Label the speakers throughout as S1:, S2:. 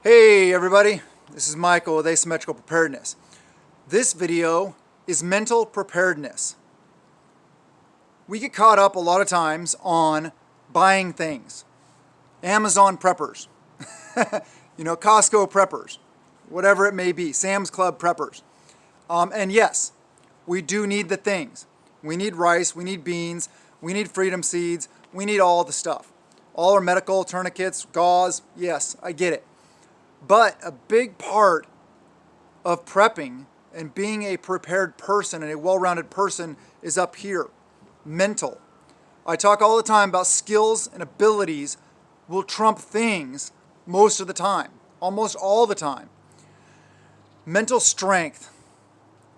S1: Hey everybody, this is Michael with Asymmetrical Preparedness. This video is mental preparedness. We get caught up a lot of times on buying things. Amazon preppers, Costco preppers, whatever it may be, Sam's Club preppers. And yes, we do need the things. We need rice, we need beans, we need freedom seeds, we need all the stuff. All our medical tourniquets, gauze, yes, I get it. But a big part of prepping and being a prepared person and a well-rounded person is up here, mental. I talk all the time about skills and abilities will trump things most of the time, almost all the time. Mental strength,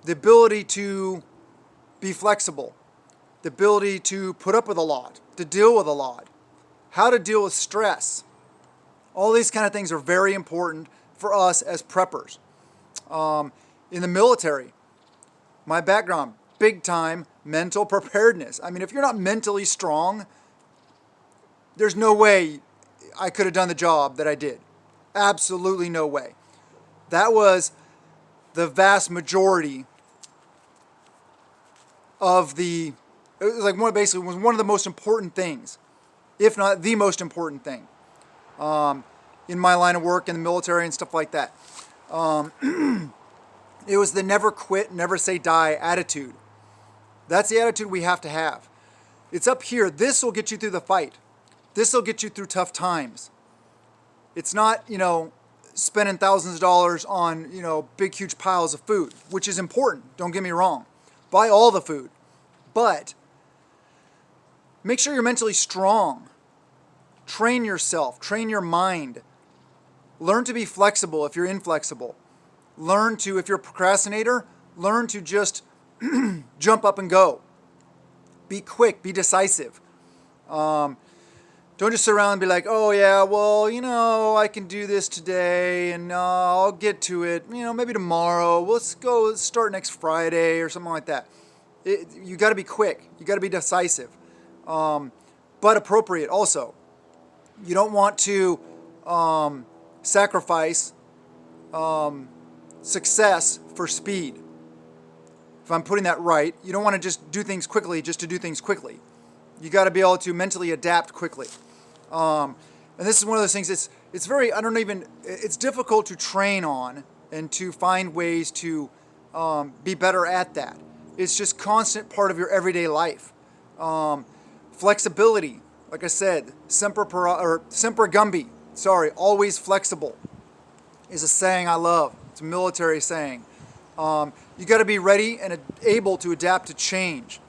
S1: the ability to be flexible, the ability to put up with a lot, to deal with a lot, how to deal with stress. All these kind of things are very important for us as preppers. In the military, my background, big time mental preparedness. I mean, if you're not mentally strong, there's no way I could have done the job that I did. Absolutely no way. That was the vast majority of it was like basically one of the most important things, if not the most important thing. In my line of work in the military and stuff like that. It was the never quit, never say die attitude. That's the attitude we have to have. It's up here. This will get you through the fight. This will get you through tough times. It's not, spending thousands of dollars on, big, huge piles of food, which is important. Don't get me wrong. Buy all the food. But make sure you're mentally strong. Train yourself, train your mind. Learn to be flexible if you're inflexible. Learn to, if you're a procrastinator, learn to just jump up and go. Be quick, be decisive. Don't just sit around and be like, oh yeah, well, I can do this today and I'll get to it, maybe tomorrow. Let's start next Friday or something like that. You got to be quick. You got to be decisive. But appropriate also. You don't want to sacrifice success for speed. If I'm putting that right, you don't want to just do things quickly just to do things quickly. You got to be able to mentally adapt quickly. And this is one of those things. It's difficult to train on and to find ways to be better at that. It's just constant part of your everyday life. Flexibility. Like I said, semper gumby, always flexible, is a saying I love. It's a military saying. You got to be ready and able to adapt to change.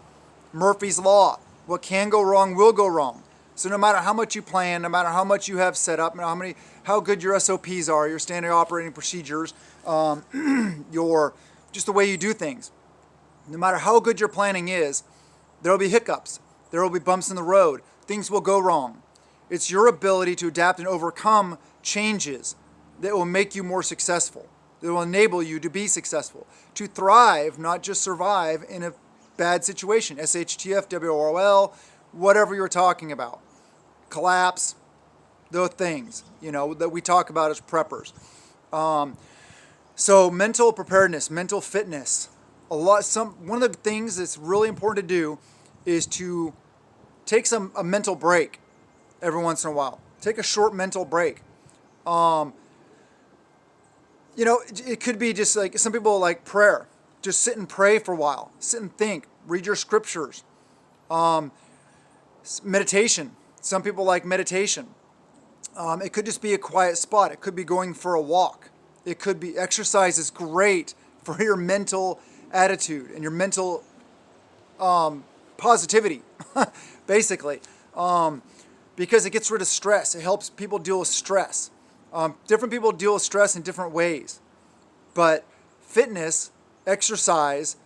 S1: Murphy's Law, what can go wrong will go wrong. So no matter how much you plan, no matter how much you have set up, no matter how good your SOPs are, your standard operating procedures, just the way you do things, no matter how good your planning is, there will be hiccups. There will be bumps in the road. Things will go wrong. It's your ability to adapt and overcome changes that will make you more successful, that will enable you to be successful, to thrive, not just survive in a bad situation. SHTF, WRL, whatever you're talking about. Collapse, those things, that we talk about as preppers. So mental preparedness, mental fitness. One of the things that's really important to do is to take a mental break every once in a while. Take a short mental break. It could be just like some people like prayer. Just sit and pray for a while. Sit and think. Read your scriptures. Meditation. Some people like meditation. It could just be a quiet spot. It could be going for a walk. It could be exercise is great for your mental attitude and your mental positivity, basically, because it gets rid of stress. It helps people deal with stress. Different people deal with stress in different ways, but fitness, exercise,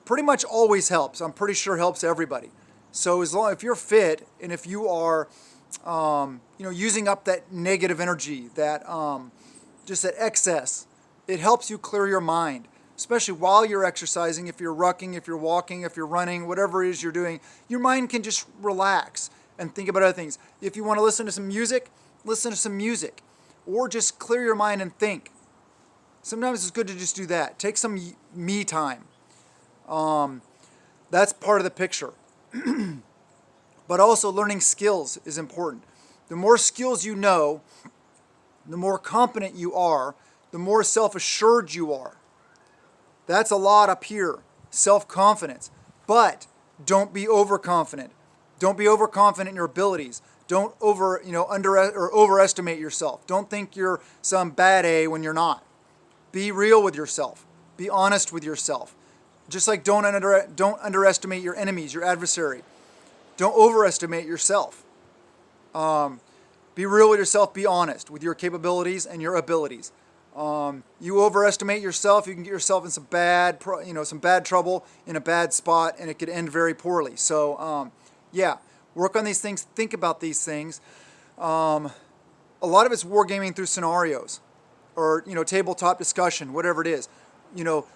S1: pretty much always helps. I'm pretty sure helps everybody. So if you're fit and if you are, using up that negative energy, just that excess, it helps you clear your mind. Especially while you're exercising, if you're rucking, if you're walking, if you're running, whatever it is you're doing, your mind can just relax and think about other things. If you want to listen to some music, listen to some music. or just clear your mind and think. Sometimes it's good to just do that. Take some me time. That's part of the picture. But also learning skills is important. The more skills you know, the more competent you are, the more self-assured you are. That's a lot up here, self-confidence. But don't be overconfident. Don't be overconfident in your abilities. Don't overestimate yourself. Don't think you're some bad A when you're not. Be real with yourself. Be honest with yourself. Just like don't underestimate your enemies, your adversary. Don't overestimate yourself. Be real with yourself. Be honest with your capabilities and your abilities. You overestimate yourself, you can get yourself in some bad trouble, in a bad spot, and it could end very poorly. So, yeah, work on these things. Think about these things. A lot of it's wargaming through scenarios, or tabletop discussion, whatever it is.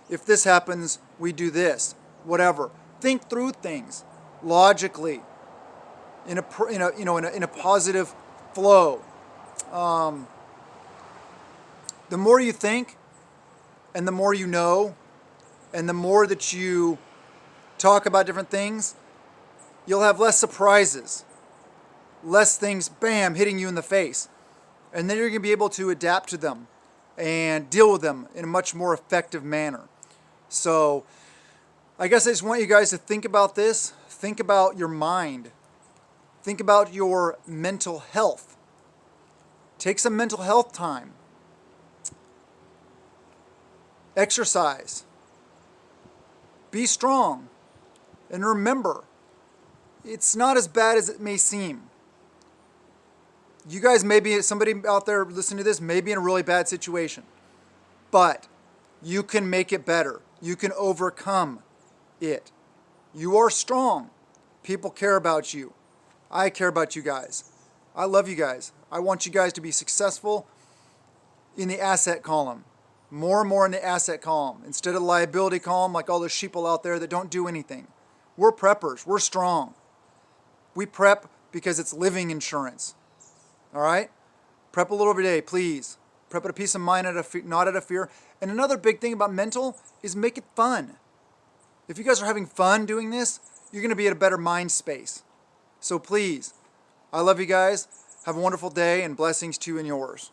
S1: If this happens, we do this. Whatever. Think through things logically, in a positive flow. The more you think, and the more you know, and the more that you talk about different things, you'll have less surprises, less things, bam, hitting you in the face. And then you're going to be able to adapt to them and deal with them in a much more effective manner. So I guess I just want you guys to think about this. Think about your mind. Think about your mental health. Take some mental health time. Exercise. Be strong. And remember, it's not as bad as it may seem. You guys may be, somebody out there listening to this may be in a really bad situation. But you can make it better. You can overcome it. You are strong. People care about you. I care about you guys. I love you guys. I want you guys to be successful in the asset column. More and more in the asset column instead of the liability column like all those sheeple out there that don't do anything. We're preppers. We're strong. We prep because it's living insurance. All right? Prep a little every day, please. Prep at a peace of mind, not out of fear. And another big thing about mental is make it fun. If you guys are having fun doing this, you're going to be at a better mind space. So please, I love you guys. Have a wonderful day and blessings to you and yours.